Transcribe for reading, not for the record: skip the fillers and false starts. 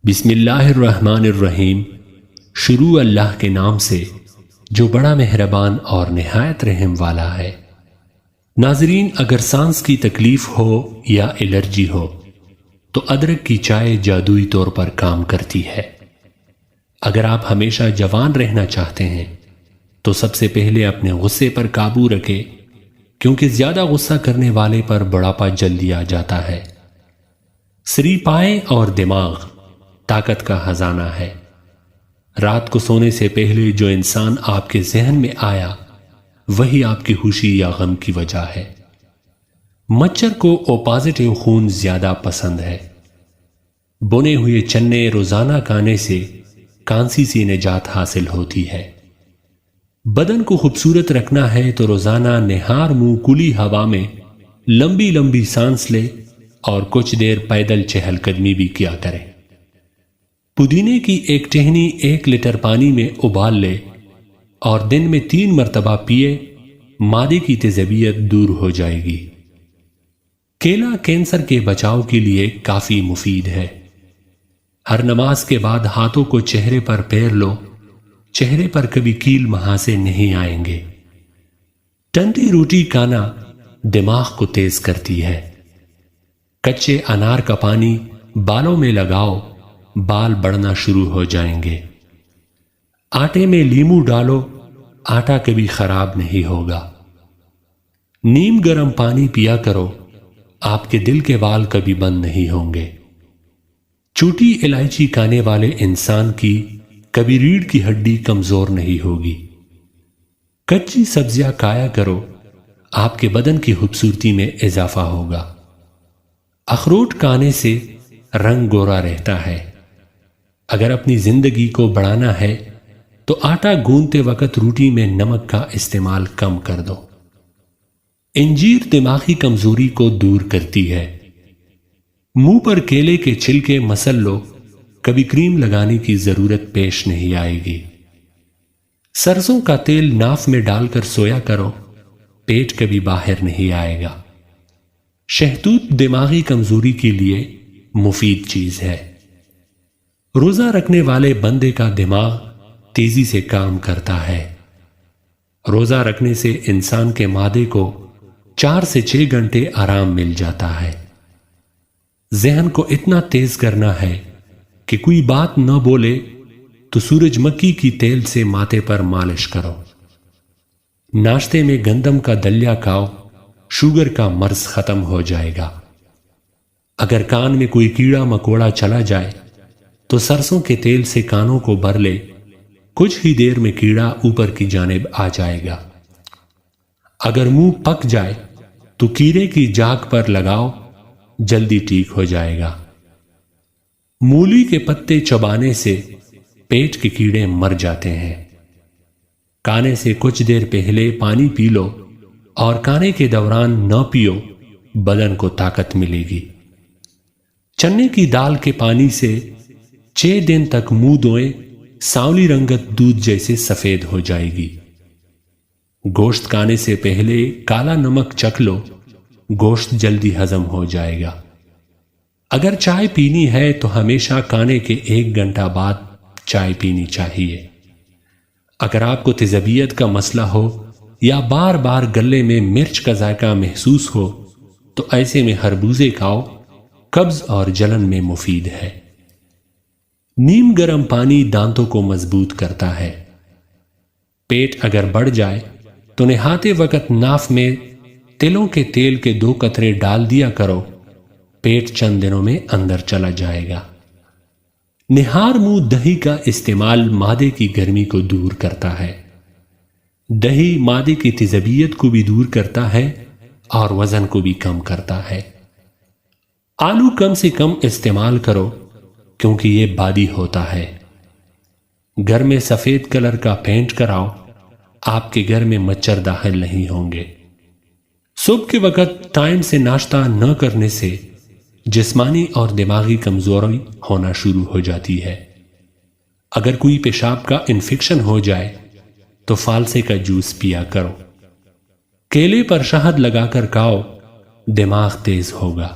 بسم اللہ الرحمن الرحیم۔ شروع اللہ کے نام سے جو بڑا مہربان اور نہایت رحم والا ہے۔ ناظرین، اگر سانس کی تکلیف ہو یا الرجی ہو تو ادرک کی چائے جادوئی طور پر کام کرتی ہے۔ اگر آپ ہمیشہ جوان رہنا چاہتے ہیں تو سب سے پہلے اپنے غصے پر قابو رکھیں، کیونکہ زیادہ غصہ کرنے والے پر بڑھاپا جلدی آ جاتا ہے۔ سری پائیں اور دماغ طاقت کا خزانہ ہے۔ رات کو سونے سے پہلے جو انسان آپ کے ذہن میں آیا وہی آپ کی خوشی یا غم کی وجہ ہے۔ مچھر کو او پازیٹیو خون زیادہ پسند ہے۔ بنے ہوئے چنے روزانہ کھانے سے کانسی سے نجات حاصل ہوتی ہے۔ بدن کو خوبصورت رکھنا ہے تو روزانہ نہار منہ کھلی ہوا میں لمبی لمبی سانس لے اور کچھ دیر پیدل چہل قدمی بھی کیا کریں۔ پودینے کی ایک ٹہنی 1 لیٹر پانی میں ابال لے اور دن میں 3 مرتبہ پیے، معدے کی تیزابیت دور ہو جائے گی۔ کیلا کینسر کے بچاؤ کے لیے کافی مفید ہے۔ ہر نماز کے بعد ہاتھوں کو چہرے پر پھیر لو، چہرے پر کبھی کیل مہاسے نہیں آئیں گے۔ ٹنڈی روٹی کھانا دماغ کو تیز کرتی ہے۔ کچے انار کا پانی بالوں میں لگاؤ، بال بڑھنا شروع ہو جائیں گے۔ آٹے میں لیمو ڈالو، آٹا کبھی خراب نہیں ہوگا۔ نیم گرم پانی پیا کرو، آپ کے دل کے بال کبھی بند نہیں ہوں گے۔ چھوٹی الائچی کھانے والے انسان کی کبھی ریڑھ کی ہڈی کمزور نہیں ہوگی۔ کچی سبزیاں کھایا کرو، آپ کے بدن کی خوبصورتی میں اضافہ ہوگا۔ اخروٹ کھانے سے رنگ گورا رہتا ہے۔ اگر اپنی زندگی کو بڑھانا ہے تو آٹا گوندتے وقت روٹی میں نمک کا استعمال کم کر دو۔ انجیر دماغی کمزوری کو دور کرتی ہے۔ منہ پر کیلے کے چھلکے مسل لو، کبھی کریم لگانے کی ضرورت پیش نہیں آئے گی۔ سرسوں کا تیل ناف میں ڈال کر سویا کرو، پیٹ کبھی باہر نہیں آئے گا۔ شہتوت دماغی کمزوری کے لیے مفید چیز ہے۔ روزہ رکھنے والے بندے کا دماغ تیزی سے کام کرتا ہے۔ روزہ رکھنے سے انسان کے معدے کو 4 سے 6 گھنٹے آرام مل جاتا ہے۔ ذہن کو اتنا تیز کرنا ہے کہ کوئی بات نہ بولے تو سورج مکھی کی تیل سے ماتھے پر مالش کرو۔ ناشتے میں گندم کا دلیا کھاؤ، شوگر کا مرض ختم ہو جائے گا۔ اگر کان میں کوئی کیڑا مکوڑا چلا جائے تو سرسوں کے تیل سے کانوں کو بھر لے، کچھ ہی دیر میں کیڑا اوپر کی جانب آ جائے گا۔ اگر منہ پک جائے تو کیڑے کی جاگ پر لگاؤ، جلدی ٹھیک ہو جائے گا۔ مولی کے پتے چبانے سے پیٹ کے کیڑے مر جاتے ہیں۔ کھانے سے کچھ دیر پہلے پانی پی لو اور کھانے کے دوران نہ پیو، بدن کو طاقت ملے گی۔ چنے کی دال کے پانی سے 6 دن تک منہ دھوئیں، سانولی رنگت دودھ جیسے سفید ہو جائے گی۔ گوشت کھانے سے پہلے کالا نمک چکھ لو، گوشت جلدی ہضم ہو جائے گا۔ اگر چائے پینی ہے تو ہمیشہ کھانے کے 1 گھنٹہ بعد چائے پینی چاہیے۔ اگر آپ کو تیزابیت کا مسئلہ ہو یا بار بار گلے میں مرچ کا ذائقہ محسوس ہو تو ایسے میں خربوزے کھاؤ، قبض اور جلن میں مفید ہے۔ نیم گرم پانی دانتوں کو مضبوط کرتا ہے۔ پیٹ اگر بڑھ جائے تو نہاتے وقت ناف میں تلوں کے تیل کے 2 قطرے ڈال دیا کرو، پیٹ چند دنوں میں اندر چلا جائے گا۔ نہار منہ دہی کا استعمال معدے کی گرمی کو دور کرتا ہے۔ دہی معدے کی تیزابیت کو بھی دور کرتا ہے اور وزن کو بھی کم کرتا ہے۔ آلو کم سے کم استعمال کرو کیونکہ یہ بادی ہوتا ہے۔ گھر میں سفید کلر کا پینٹ کراؤ، آپ کے گھر میں مچھر داخل نہیں ہوں گے۔ صبح کے وقت ٹائم سے ناشتہ نہ کرنے سے جسمانی اور دماغی کمزوری ہونا شروع ہو جاتی ہے۔ اگر کوئی پیشاب کا انفیکشن ہو جائے تو فالسے کا جوس پیا کرو۔ کیلے پر شہد لگا کر کھاؤ، دماغ تیز ہوگا۔